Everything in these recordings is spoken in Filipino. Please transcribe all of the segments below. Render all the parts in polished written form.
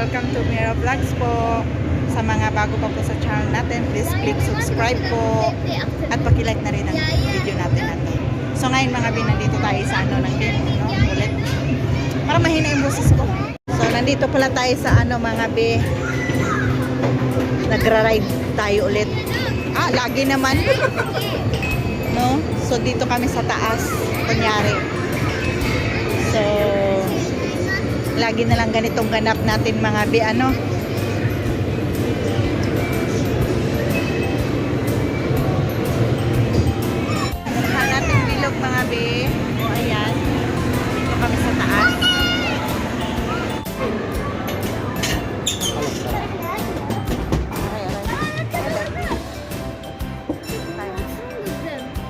welcome to Mira Vlogs po. Sa mga bago pa po sa channel natin, please click subscribe po at paki-like na rin ang video natin. So ngayon mga bi, nandito tayo sa ng game, no? Ulit. Para mahina yung boses ko. So nandito pala tayo sa mga bi. Nagra-ride tayo ulit. Lagi naman. No? So dito kami sa taas, kunyari. So lagi na lang ganitong ganap natin mga bi, natin bilog mga bi. O ayan. Dito kami sa taas.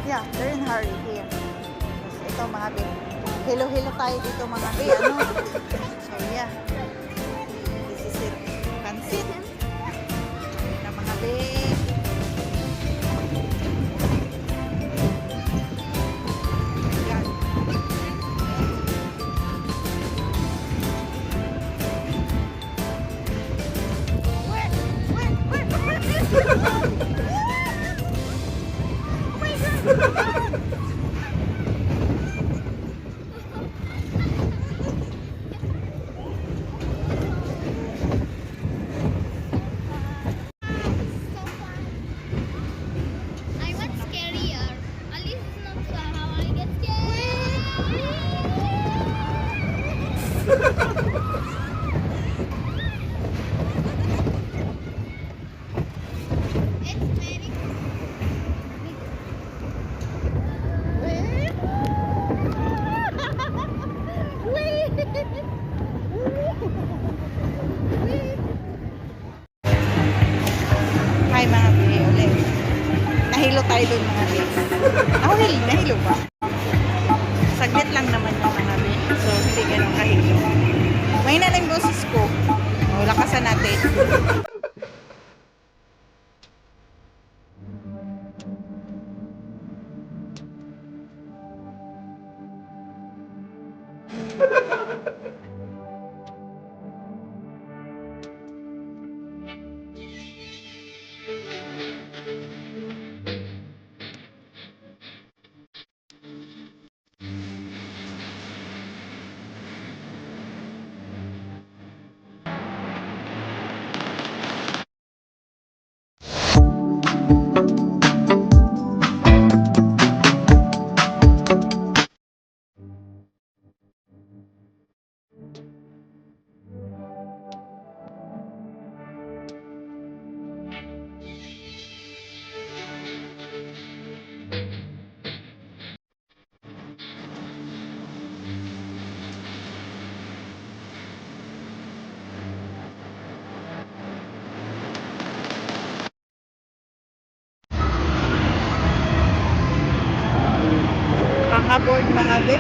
Yeah, they're in hurry here. Ito mga bi. Hello tayo dito mga bi, So yeah. This is it. Pansit. Na mga bi. Yan. Hi mga bi, ulit. Nahilo tayo doon mga bi. Nahilo ba? Saglit lang naman yung mga bi. So hindi ganun kahilo. May na lang boses ko. Lakasan natin. Board mga be.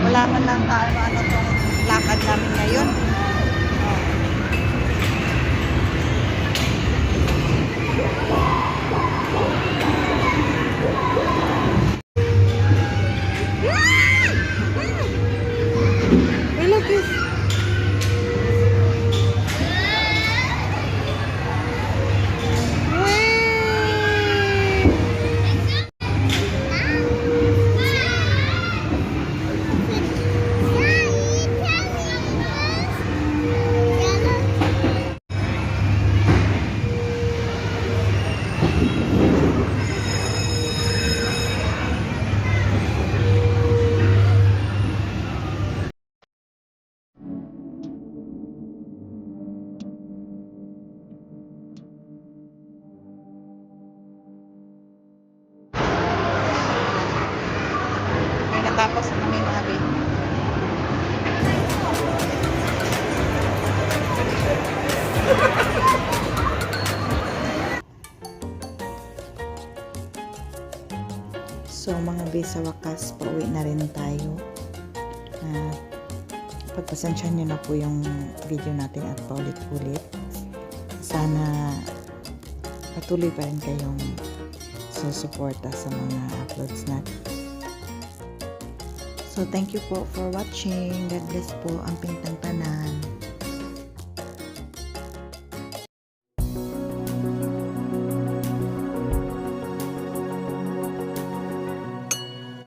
Wala man lang ano tong lakad namin ngayon. Look this. Tapos na kami mga bi. So mga bi, sa wakas pauwi na rin tayo. Pagpasensyahan nyo na po yung video natin at paulit-ulit. Sana patuloy pa rin kayong susuporta sa mga uploads natin. So, thank you po for watching. God bless po ang pintang tanan.